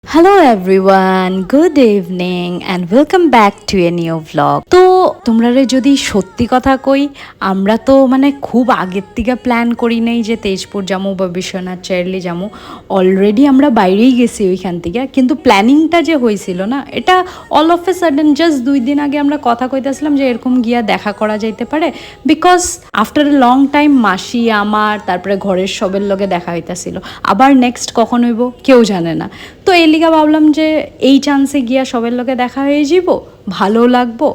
Hello everyone, good evening and welcome back to a new vlog. তো তোমরা যদি সত্যি কথা কই, আমরা তো খুব আগের থেকে প্ল্যান করি নাই যে তেজপুর যাবো বা বিশ্বনাথ চার্লি যাবো। অলরেডি আমরা বাইরেই গেছি ওইখান থেকে, কিন্তু প্ল্যানিংটা যে হয়েছিল না, এটা all of a sudden just 2 দিন আগে আমরা কথা কইতেছিলাম যে এরকম গিয়া দেখা করা যাইতে পারে, because after a long time মাসি আমার তারপরে ঘরের সবের লগে দেখা হইতাছিল। আবার নেক্সট কখন হইব কেউ জানে না। তো এলিগা ভাবলাম যে এই চান্সে গিয়া সবের লগে দেখা হয়ে যাব, ভালো লাগবো।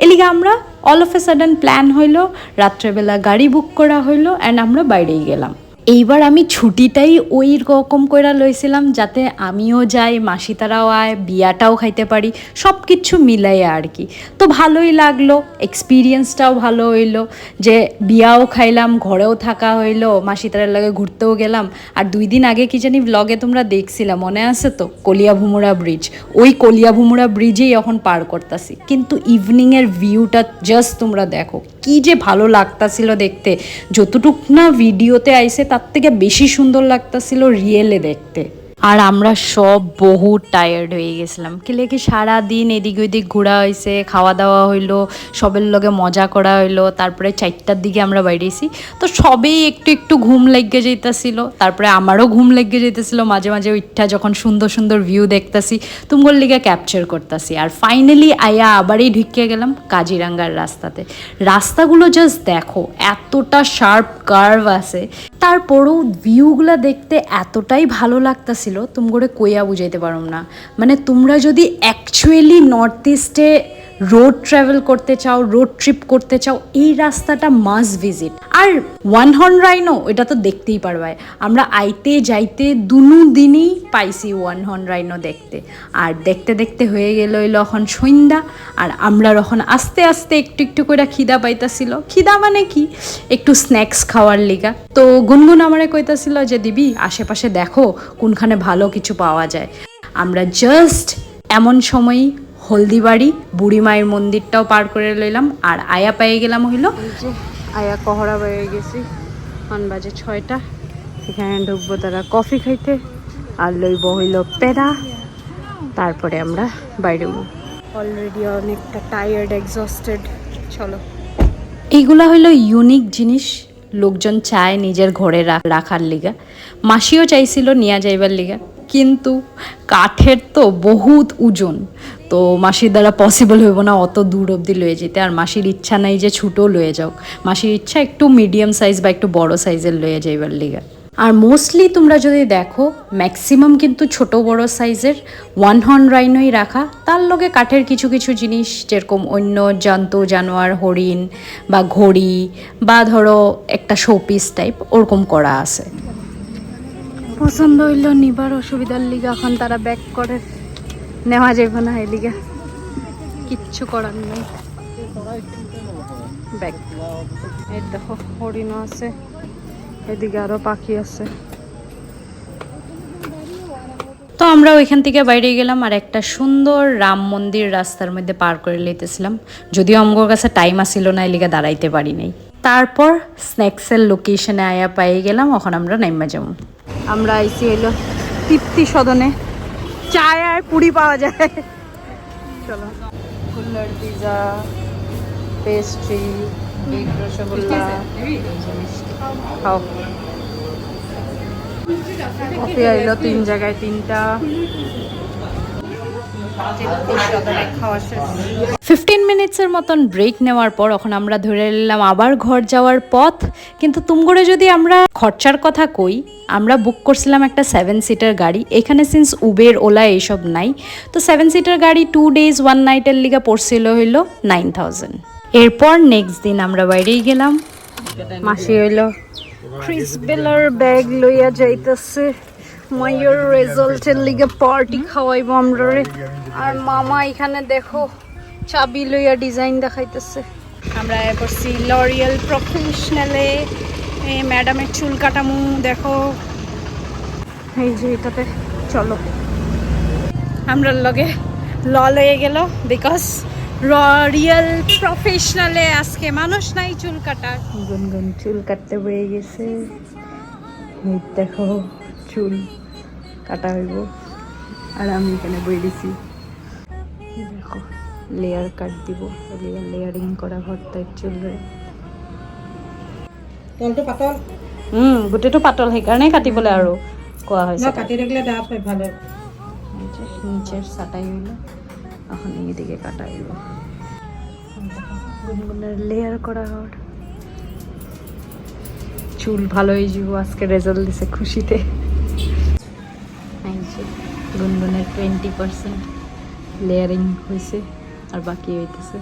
এলিগা আমরা all of a sudden plan হইলো, রাত্রেবেলা গাড়ি বুক করা হইলো অ্যান্ড আমরা বাইরেই গেলাম। এইবার আমি ছুটিটাই ওই রকম কইরা লইছিলাম যাতে আমিও যাই, মাসি তারাও আয়, বিয়াটাও খাইতে পারি, সব কিছু মিলাই আর কি। তো ভালোই লাগলো, এক্সপিরিয়েন্সটাও ভালো হইলো যে বিয়াও খাইলাম, ঘরেও থাকা হইলো, মাসি তারার লাগে ঘুরতেও গেলাম। আর 2 দিন আগে কি জানি ব্লগে তোমরা দেখছিলাম, মনে আছে তো, কলিয়াভুমুড়া ব্রিজ। ওই কলিয়াভুমুড়া ব্রিজেই এখন পার করতেছি, কিন্তু ইভিনিংয়ের ভিউটা জাস্ট তোমরা দেখো, কি যে ভালো লাগতাছিল দেখতে। যতটুক না ভিডিওতে আইসে তার থেকে বেশি সুন্দর লাগতাছিল রিয়েলে দেখতে। আর আমরা সব বহু টায়ার্ড হয়ে গেছিলাম, কি সারাদিন এদিক ওইদিক ঘোরা হয়েছে, খাওয়া দাওয়া হইলো, সবের লগে মজা করা হইলো। তারপরে 4টার দিকে আমরা বাইরেছি, তো সবেই একটু একটু ঘুম লেগে যেতেছিল। তারপরে আমারও ঘুম লেগে যেতেছিল মাঝে মাঝে ওইটা, যখন সুন্দর সুন্দর ভিউ দেখতাছি তুমগোর লিগে ক্যাপচার করতেছি। আর ফাইনালি আয়া আবারই ঢুকে গেলাম কাজিরাঙ্গার রাস্তাতে। রাস্তাগুলো জাস্ট দেখো, এতটা শার্প কার্ভ আছে, তারপরেও ভিউগুলো দেখতে এতটাই ভালো লাগতাছিল তোমরা কইয়া বুঝাইতে পারো না। তোমরা যদি অ্যাকচুয়ালি নর্থ ইস্টে রোড ট্রাভেল করতে চাও, রোড ট্রিপ করতে চাও, এই রাস্তাটা মাস্ট ভিজিট। আর ওয়ান হর্ন রাইনো এটা তো দেখতেই পারবাই, আমরা আইতে যাইতে দুনু দিনই পাইছি ওয়ান হর্ন রাইনো দেখতে। আর দেখতে দেখতে হয়ে গেল হইলো এখন সন্ধ্যা, আর আমরা এখন আস্তে আস্তে একটু একটু করে খিদা পাইতাছিল। খিদা কি, একটু স্ন্যাক্স খাওয়ার লিগা। তো গুনগুন আমারে কইতাছিল যে দিবি আশেপাশে দেখো কোনখানে ভালো কিছু পাওয়া যায়। আমরা জাস্ট এমন সময়ই হলদিবাড়ি বুড়ি মায়ের মন্দিরটাও পার করে লইলাম, আর আয়া পেয়ে গেলাম হইলো যে আয়া কহরা পেয়ে গেছি। 6 বাজে, এখানে ঢুকবো তারা কফি খাইতে, আর লইব হইলো পেড়া। তারপরে আমরা বাইরে অলরেডি অনেকটা টায়ার্ড, এক্সস্টেড। চলো, এইগুলা হইলো ইউনিক জিনিস, লোকজন চায় নিজের ঘরে রাখার লিগা। মাসিও চাইছিল নিয়ে যাইবার লিগা, কিন্তু কাঠের তো বহুত ওজন, তো মাসির দ্বারা পসিবল হইব না অত দূর অবধি লয়ে যেতে। আর মাসির ইচ্ছা নাই যে ছোটো লয়ে যাও, মাসির ইচ্ছা একটু মিডিয়াম সাইজ বা একটু বড় সাইজের লয়ে যাইবার লিগা। আর মোস্টলি তোমরা যদি দেখো ম্যাক্সিমাম কিন্তু ছোট বড় সাইজের ওয়ান হর্ন রাইনোই রাখা, তার লগে কাঠের কিছু কিছু জিনিস যেরকম অন্য জন্তু জানোয়ার, হরিণ বা ঘড়ি বা ধরো একটা শোপিস টাইপ ওরকম করা আছে। পছন্দ হইল নিবার অসুবিধার লিগা এখন তারা ব্যাক করে নেওয়া যাবে না, এই লিগা কিচ্ছু করার নেই। ব্যাক, এই দেখো হরিণও আছে, এদিকে আরো পাখি আছে। তো আমরা ওইখান থেকে বাইরে গেলাম, আর একটা সুন্দর রাম মন্দির রাস্তার মধ্যে পার করে লইতেছিলাম। যদিও আমার কাছে টাইম আসিল না, এলিগা দাঁড়াইতে পারি নাই। তারপর স্ন্যাক্সের লোকেশনে আয়া পেয়ে গেলাম, এখন আমরা নাইমা যাবো। আমরা আইসি হইলো তৃপ্তি সদনে, চায় আর পুরি পাওয়া যায়। চলো, কুল্লার পিজা, পেস্ট্রি, বিগ রসগোল্লা, খাও। কফি আইলো 3 জায়গায় 3টা। 15 মিনিটসের মতন ব্রেক নেওয়ার পর এখন আমরা ধরে নিলাম আবার ঘর যাওয়ার পথ। কিন্তু তুমগড়ে যদি আমরা খরচার কথা কই, আমরা বুক করছিলাম একটা 7 সিটার গাড়ি। এখানে সিন্স উবের, ওলা এইসব নাই, তো 7 সিটার গাড়ি 2 days 1 নাইটের লিগা পড়ছিল হইলো 9000। এরপর নেক্সট দিন আমরা বাইরেই গেলাম। মাসি হইলো ক্রিস বেলার ব্যাগ লইয়া যাইতেছে, মাইয়ের রেজাল্টের লিগে পার্টি খাওয়াইবো আমরা। আর মামা এখানে দেখো চাবি লইয়া ডিজাইন দেখাইতেছে। আমরা পড়ছি লরিয়াল প্রফেশনালে, ম্যাডামের চুল কাটামু দেখো এই যে এটাতে। চলো, আমরা লগে লয়ে গেল, বিকজ ররিয়াল প্রফেশনালে আজকে মানুষ নাই চুল কাটার। গুনগুন চুল কাটতে হয়ে গেছে, দেখো চুল কাটা হইব। আর আমি এখানে বই দিছি। দেখো লেয়ার কাট দিব, লেয়ারিং করা ভর্তা চুলরে। তলটো পাতল গোটেইটো পাতল, সেইকাৰণেই কাটিবলৈ আৰু কোৱা হৈছে। কাটি রাখলে ডাব হয় ভালো। নিচের সাটাই হইল, এখন এইদিকে কাটা হইল। গুনগুনের লেয়ার করা হওয়ার চুল ভালো হয়ে যাব। আজকে রেজাল্ট দিছে খুশিতে। গুনগুনের 20% লেয়ারিং হয়েছে আর বাকি হইতেছে।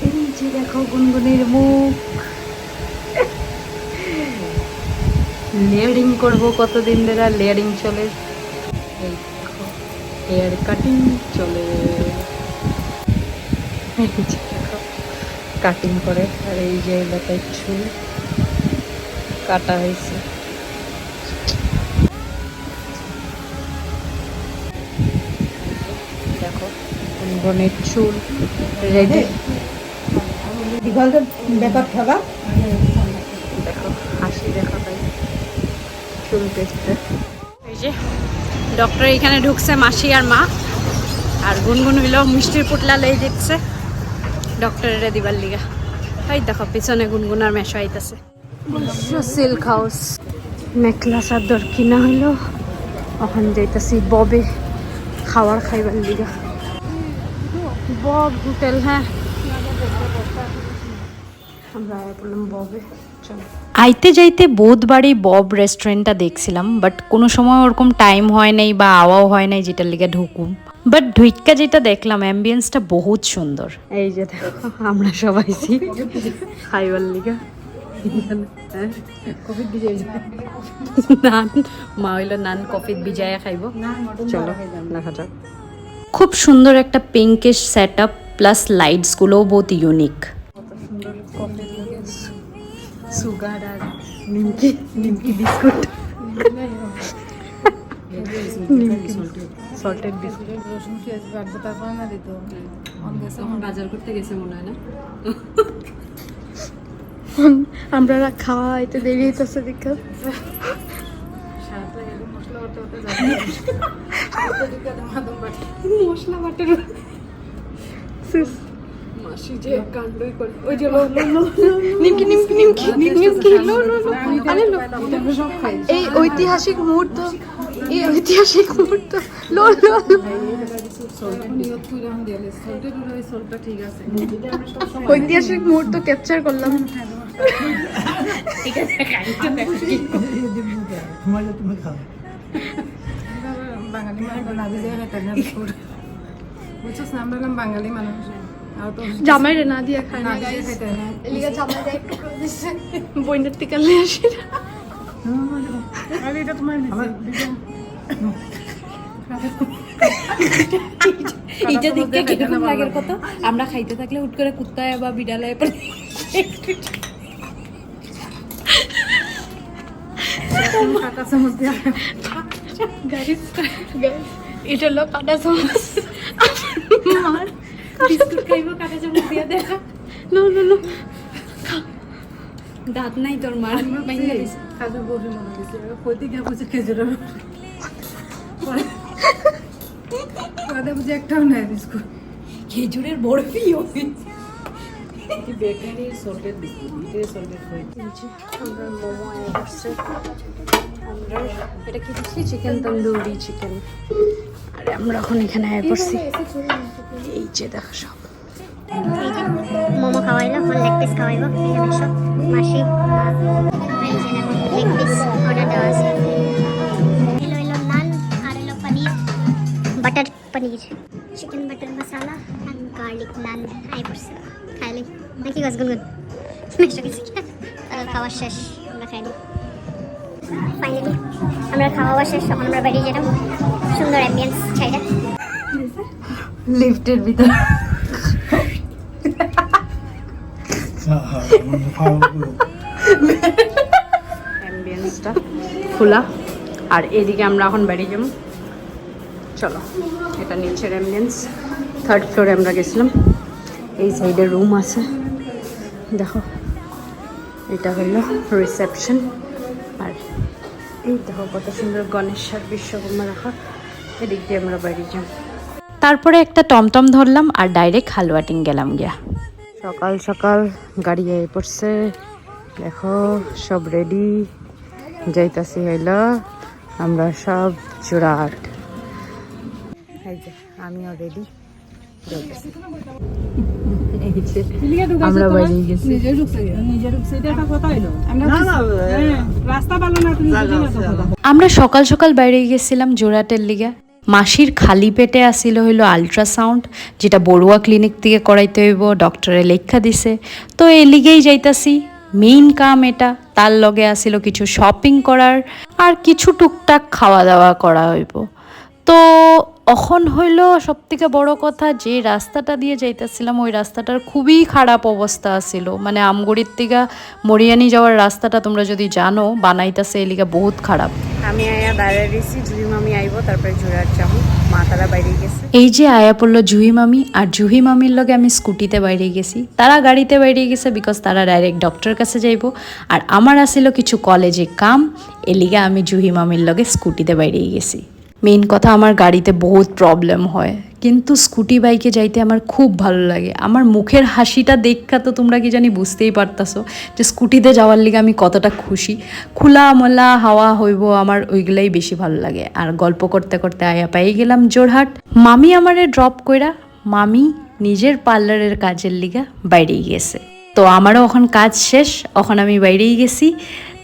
এই যে দেখো গুনগুনের মুখ। লেয়ারিং করব কতদিন ধরে লেয়ারিং চলে। এই দেখো হেয়ার কাটিং চলে। এই যে দেখো কাটিং করে, আর এই যে এলাকায় চুল কাটা হয়েছে। দেখো গুনগুনের চুল রেডি। দীঘলটা ব্যাপার থাকা দেখো হাসি দেখা যায় চুল পেস্টে। এই যে ডক্টর এখানে ঢুকছে, মাসি আর মা, আর গুনগুন হইল মিষ্টির পুটলা লই দেখছে ডক্টরের দিবার লিগা। এই দেখো পিছনে গুনগুন আর মেশো আইতাছে। সিল্ক হাউস মেখলা চাদর কিনা হইল, এখন যাইতাছি ববে খাওয়ার খাইবার লিগা। বব হোটেল, হ্যাঁ আমরা বললাম ববে চল। আইতে যাইতে বহুতবারই বব রেস্টুরেন্টটা দেখছিলাম, বাট কোনো সময় ওরকম টাইম হয় নাই বা আওয়াও হয় নাই যেটার লিগে ঢুকুম। বাট ঢুইক্কা যেটা দেখলাম অ্যাম্বিয়েন্সটা বহুত সুন্দর। এই যে দেখো আমরা সবাই খাইবার লিগা নান, মা হইল নান কফিত ভিজায়া খাইব। চলো দেখা যাক। খুব সুন্দর একটা পিঙ্কিশ সেট আপ, প্লাস লাইটসগুলোও বহুত ইউনিক। কত সুন্দর কফি, সুগার আর নিমকি, নিমকি বিস্কুট, সল্টেড বিস্কুট। রসুন পেঁয়াজ কাটবো, তারপর না দিত বাজার করতে গেছে মনে হয় না। আমরা খাওয়াইতে দেরি হইতেছে দেখা। মশলা বাটার মাসি যে কাণ্ডই করে। ওই যে নিমকি নিমকি নিমকি নিমকি লো লো লো, আরে লো, এই ঐতিহাসিক মুহূর্ত, এই ঐতিহাসিক মুহূর্ত লো লো লো। ঐতিহাসিক মুহূর্ত ক্যাপচার করলাম। বাঙালি মানুষ না দিয়ে খাইতে না বুঝছস না, আমরা হলাম বাঙালি মানুষ। জামাই রে না দিয়া খায় না, না দিয়ে খাইতে না। এলিগা জামাই দেয় একটু করে দিছে, বইনের টিকা নিয়ে আসি। আরে এটা তোমার এইটা দেখতে কিরকম লাগের কত। আমরা খাইতে থাকলে হুট করে কুত্তায় বা বিড়ালে কাটা চামচ দিয়ে গাইস এটা হলো কাটা চামচ। মার বিস্কুট খাইবো কাটা চামচ দিয়া দেখা। লো লো লো, দাঁত নাই তোর মার। কাজু বসে মনে দিচ্ছে কইতে গিয়ে বুঝে খেজুর পরে বুঝে একটাও নেয় বিস্কুট। খেজুরের বরফি বেকারির সল্টেড বিস্কুট, সল্টেড হয়েছে। আমরা মোমো আয়া করছে, আমরা এটা কি দিচ্ছি চিকেন তন্দুরি চিকেন। আরে আমরা এখন এখানে আয়া করছি। এই যে দেখো সব এই যে মোমো খাওয়াইলো, লেগ পিস খাওয়াইবো, এখানে সব মাসি এই যে লেগ পিস অর্ডার দেওয়া আছে। এলো এলো নান আর এলো paneer, butter paneer, chicken butter masala and garlic naan আই করছে। খাইলি নাকি গাছ গুনগুন মেশো গেছি। খাওয়া শেষ, আমরা খাইনি। ফাইনালি আমরা খাওয়া শেষ, এখন আমরা বেরিয়ে যেতাম। সুন্দর অ্যাম্বিয়েন্স ছাইটা লিফটের ভিতর। অ্যাম্বিয়েন্সটা খোলা, আর এদিকে আমরা এখন বেরিয়ে যাবো। চলো, এটা নিচের অ্যাম্বিয়েন্স, 3rd ফ্লোরে আমরা গেছিলাম। এই সাইডে রুম আছে, দেখো এটা হলো রিসেপশন। আর এই দেখো কত সুন্দর গণেশ আর বিশ্বকর্মা রাখা। এদিক দিয়ে আমরা বাইরে যাই। তারপরে একটা টমটম ধরলাম আর ডাইরেক্ট হালুয়াটিং গেলাম গিয়া। সকাল সকাল গাড়ি আই পড়ছে, দেখো সব রেডি, যাইতাছি হইলো আমরা সব জোড়াট। এই যে আমিও রেডি, যাইতাছি। আমরা বাইরে গেছি। নিজে ঢুকছে এটা একটা কথা হইলো রাস্তা ভালো না তুমি আমরা সকাল সকাল বাইরে গেছিলাম জোড়াটের লিগা। মাসির খালি পেটে আসিল হইলো আলট্রাসাউন্ড, যেটা বড়ুয়া ক্লিনিক থেকে করাইতে হইব, ডক্টরে লেখা দিছে। তো এ লিগেই যাইতাছি, মেইন কাম এটা। তার লগে আসিল কিছু শপিং করার আর কিছু টুকটাক খাওয়া দাওয়া করা হইব। তো এখন হইল সব থেকে বড় কথা, যে রাস্তাটা দিয়ে যাইতেছিলাম ওই রাস্তাটার খুবই খারাপ অবস্থা আছিল। মানে আমগড়ির থেকে মরিয়ানি যাওয়ার রাস্তাটা তোমরা যদি জানো, বানাইতেছে এলিগা বহুত খারাপ। আমি আয়া দাঁড়িয়ে রয়েছি, জুহি মামি আইব, তারপরে জোড়াট যাবো। মা তারা বাইরে গেছে। এই যে আয়া পড়লো জুহি মামি, আর জুহি মামির লগে আমি স্কুটিতে বাইরে গেছি। তারা গাড়িতে বাইরে গেছে বিকজ তারা ডাইরেক্ট ডক্টর কাছে যাইব। আর আমার আসিল কিছু কলেজে কাম, এলিগা আমি জুহি মামির লগে স্কুটিতে বাইরে গেছি। মেইন কথা, আমার গাড়িতে বহুত প্রবলেম হয়, কিন্তু স্কুটি বাইকে যাইতে আমার খুব ভালো লাগে। আমার মুখের হাসিটা দেখা তো তোমরা কি জানি বুঝতেই পারতাছো যে স্কুটিতে যাওয়ার লিগে আমি কতটা খুশি। খোলা মোলা হাওয়া হইব, আমার ওইগুলাই বেশি ভালো লাগে। আর গল্প করতে করতে আয়া পাই গেলাম জোরহাট। মামি আমারে ড্রপ কইরা মামি নিজের পার্লারের কাজের লিগা বাইরেই গেছে। তো আমারও এখন কাজ শেষ, এখন আমি বাইরেই গেছি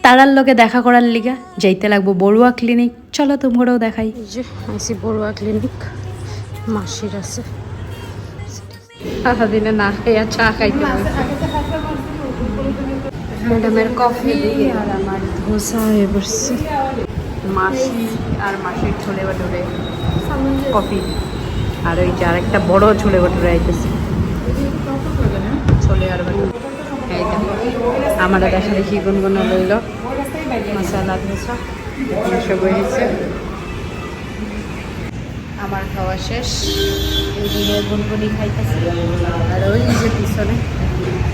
তারার লগে দেখা করার লিগা। যাইতে লাগবো বড়ুয়া ক্লিনিক, চলো তোমরাও দেখাই। এই যে আইসি বড়ুয়া ক্লিনিক, মাসির আছে। সারাদিনে না খাইয়া চা খাইতে ম্যাডামের কফি আর আমার ধোসা হয়ে বসছে। মাসি আর মাসির ছোলে বাটুরে কফি, আর ওই যে আরেকটা বড় ছোলে বাটুরে আইতেছে। ছোলে আর বাটুরে এই দেখো, আমার দেখা দেখি গুনগুনো লইল মশলা ধোসা এসব হয়েছে। আমার খাওয়া শেষ, এইদিকে গুনগুনি খাইতেছে, আর ওই যে পিছনে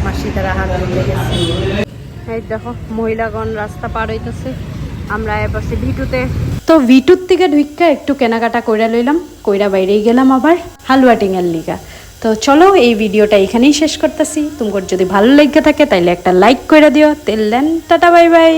মাসি তারা হাত ধুতে গেছে। এই দেখো মহিলাগণ রাস্তা পার হইতেছে, আমরা এবার ভিটুতে। তো ভিটুর থেকে ঢুইক্কা একটু কেনাকাটা কইরা লইলাম, কইরা বাইরেই গেলাম আবার হালুয়াটিং এর লিগা। তো চলো এই ভিডিওটা এখানেই শেষ করতেছি। তোমার যদি ভালো লেগে থাকে তাইলে একটা লাইক কইরা দিও। তেল দেন, টাটা বাই বাই।